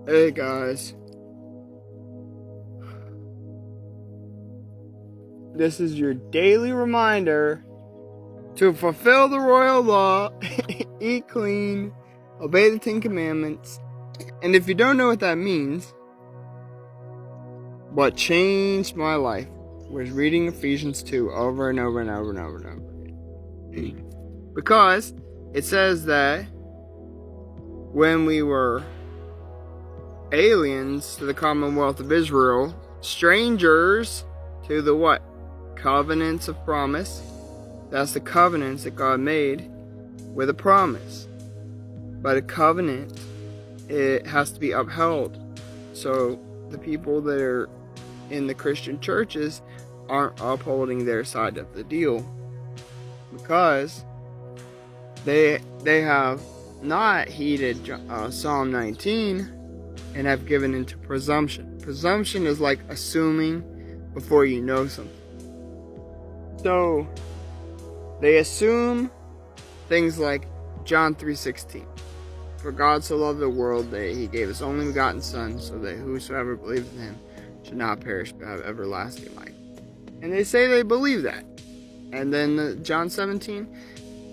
Hey guys, this is your daily reminder to fulfill the royal law, eat clean, obey the 10 Commandments, and if you don't know what that means, what changed my life was reading Ephesians 2 over and over and over and over and over again. Because it says that when we were aliens to the Commonwealth of Israel, strangers to the what? Covenants of promise. That's the covenants that God made with a promise. But a covenant, it has to be upheld. So the people that are in the Christian churches aren't upholding their side of the deal because they have not heeded Psalm 19 and have given into presumption. Presumption is like assuming before you know something. So they assume things like John 3:16. For God so loved the world that he gave his only begotten Son, so that whosoever believes in him should not perish but have everlasting life. And they say they believe that. And then John 17,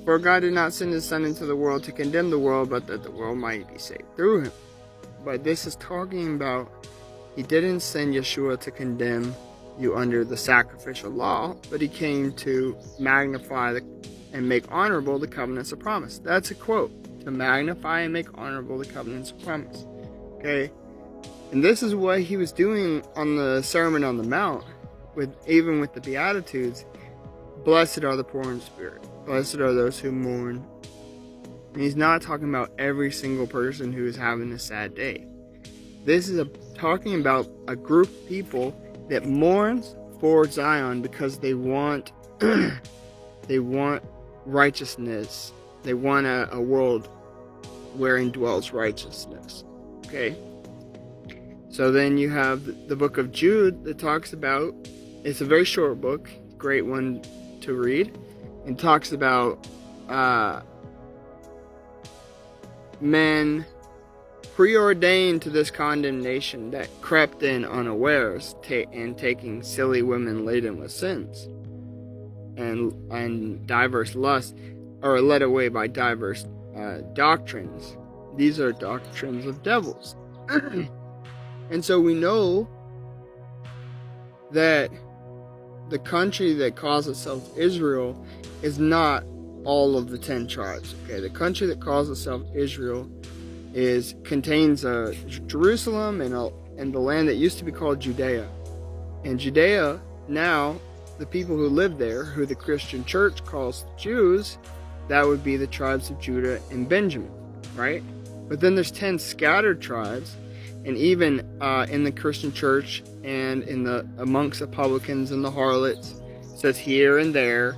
for God did not send his Son into the world to condemn the world, but that the world might be saved through him. But this is talking about he didn't send Yeshua to condemn you under the sacrificial law, but he came to magnify and make honorable the covenants of promise. That's a quote. To magnify and make honorable the covenants of promise. Okay? And this is what he was doing on the Sermon on the Mount, even with the Beatitudes. Blessed are the poor in spirit. Blessed are those who mourn. And he's not talking about every single person who is having a sad day. This is talking about a group of people that mourns for Zion because they want righteousness. They want a world wherein dwells righteousness. Okay? So then you have the book of Jude that talks about, it's a very short book, great one to read, and talks about men preordained to this condemnation that crept in unawares and taking silly women laden with sins and diverse lusts, or led away by diverse doctrines. These are doctrines of devils. And so we know that the country that calls itself Israel is not all of the 10 tribes. Okay, the country that calls itself Israel contains Jerusalem and the land that used to be called Judea. And Judea, now, the people who live there, who the Christian church calls Jews, that would be the tribes of Judah and Benjamin, right? But then there's 10 scattered tribes, and even in the Christian church and amongst the publicans and the harlots, it says here and there,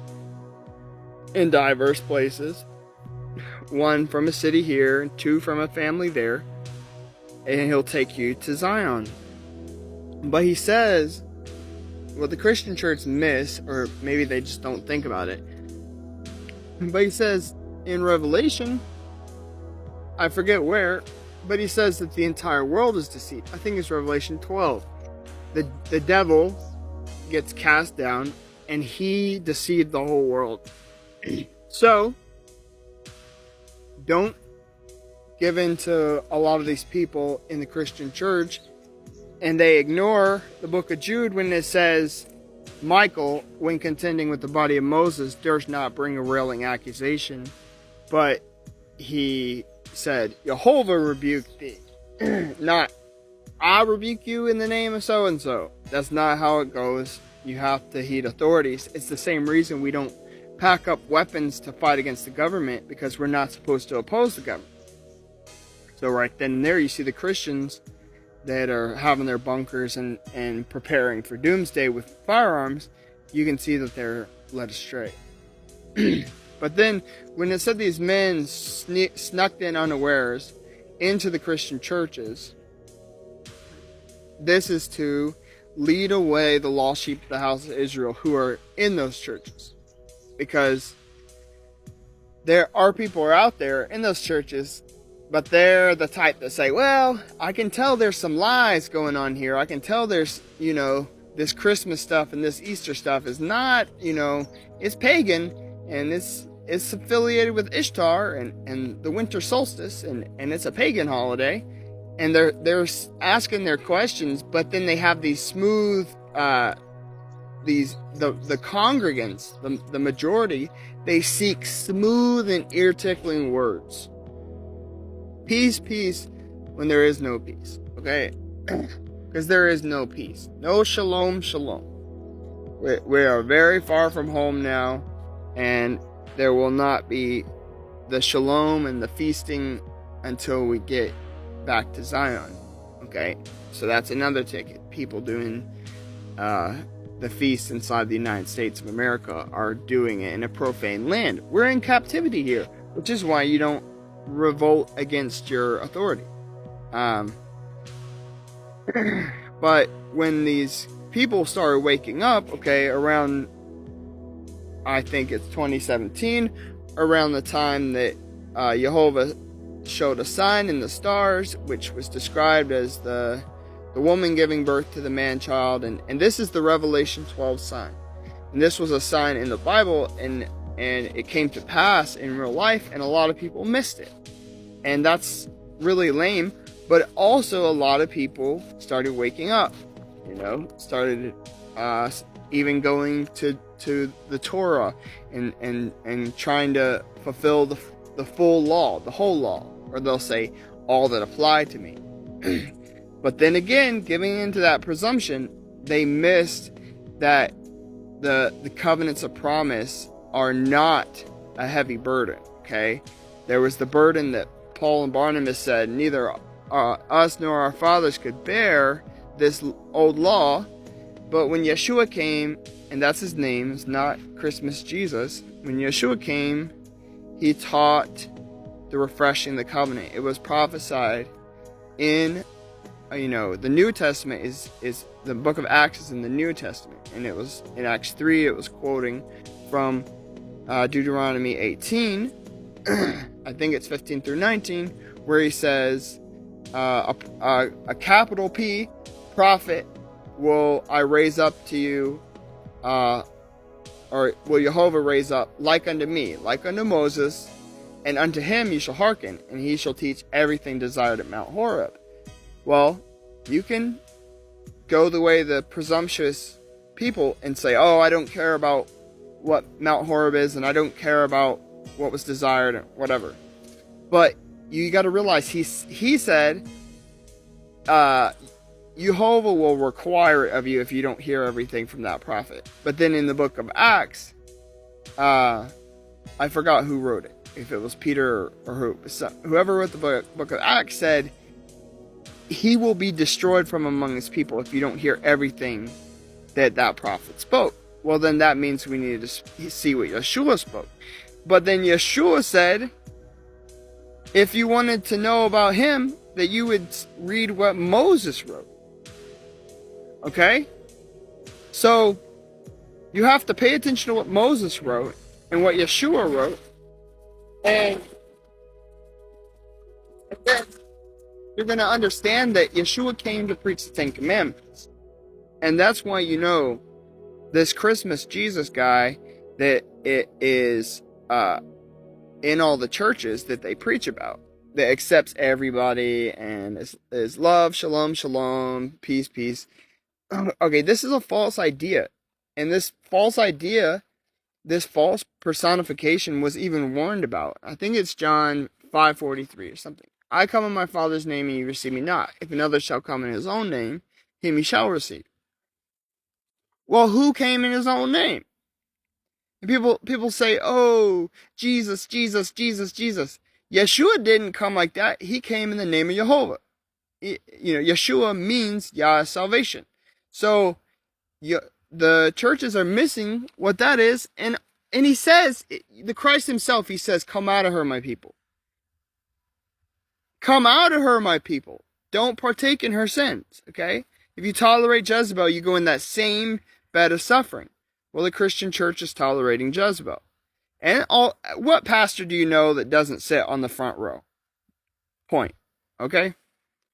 in diverse places, one from a city here and two from a family there, and he'll take you to Zion. But he says, what the Christian church miss, or maybe they just don't think about it, but he says in Revelation, I forget where, but he says that the entire world is deceived. I think it's Revelation 12. The devil gets cast down and he deceived the whole world. So don't give in to a lot of these people in the Christian church, and they ignore the book of Jude when it says, Michael, when contending with the body of Moses, durst not bring a railing accusation, but he said, Jehovah rebuked thee. Not, I rebuke you in the name of so-and-so. That's not how it goes. You have to heed authorities. It's the same reason we don't pack up weapons to fight against the government, because we're not supposed to oppose the government. So right then and there you see the Christians that are having their bunkers and preparing for doomsday with firearms. You can see that they're led astray. But then when it said these men snuck in unawares into the Christian churches, this is to lead away the lost sheep of the house of Israel who are in those churches. Because there are people out there in those churches but they're the type that say, well, I can tell there's some lies going on here. I can tell there's, this Christmas stuff and this Easter stuff is not, it's pagan, and it's affiliated with Ishtar and the winter solstice, and it's a pagan holiday. And they're asking their questions, but then they have these smooth, the congregants, the majority, they seek smooth and ear-tickling words. Peace, peace, when there is no peace. Okay? Because there is no peace. No shalom, shalom. We are very far from home now, and there will not be the shalom and the feasting until we get back to Zion. Okay? So that's another ticket. People doing the feast inside the United States of America are doing it in a profane land. We're in captivity here, which is why you don't revolt against your authority. But when these people started waking up, okay, around, I think it's 2017, around the time that Jehovah showed a sign in the stars, which was described as the woman giving birth to the man-child, and this is the Revelation 12 sign. And this was a sign in the Bible, and it came to pass in real life, and a lot of people missed it. And that's really lame, but also a lot of people started waking up, started even going to the Torah and trying to fulfill the full law, the whole law, or they'll say all that apply to me. But then again, giving into that presumption, they missed that the covenants of promise are not a heavy burden. Okay, there was the burden that Paul and Barnabas said neither us nor our fathers could bear this old law. But when Yeshua came, and that's his name, it's not Christmas Jesus. When Yeshua came, he taught the refreshing the covenant. It was prophesied in, the New Testament is the book of Acts is in the New Testament, and it was in Acts 3. It was quoting from Deuteronomy 18. I think it's 15 through 19, where he says, a capital P prophet will I raise up to you, or will Jehovah raise up like unto me, like unto Moses, and unto him you shall hearken, and he shall teach everything desired at Mount Horeb. Well, you can go the way the presumptuous people and say, oh, I don't care about what Mount Horeb is, and I don't care about what was desired, or whatever. But you got to realize he said, Jehovah will require it of you if you don't hear everything from that prophet. But then in the book of Acts, I forgot who wrote it, if it was Peter or whoever wrote the book of Acts said, he will be destroyed from among his people if you don't hear everything that prophet spoke. Well, then that means we need to see what Yeshua spoke. But then Yeshua said, if you wanted to know about him, that you would read what Moses wrote. Okay? So, you have to pay attention to what Moses wrote and what Yeshua wrote. And then you're going to understand that Yeshua came to preach the Ten Commandments. And that's why this Christmas Jesus guy, that it is in all the churches that they preach about, that accepts everybody and is love, shalom, shalom, peace, peace. Okay, this is a false idea. And this false personification was even warned about. I think it's John 5:43 or something. I come in my Father's name and you receive me not. If another shall come in his own name, him he shall receive. Well, who came in his own name? And people say, oh, Jesus, Jesus, Jesus, Jesus. Yeshua didn't come like that. He came in the name of Jehovah. Yeshua means Yah salvation. So the churches are missing what that is. And he says, the Christ himself, he says, come out of her, my people. Come out of her, my people. Don't partake in her sins, okay? If you tolerate Jezebel, you go in that same bed of suffering. Well, the Christian church is tolerating Jezebel. And what pastor do you know that doesn't sit on the front row? point. Okay?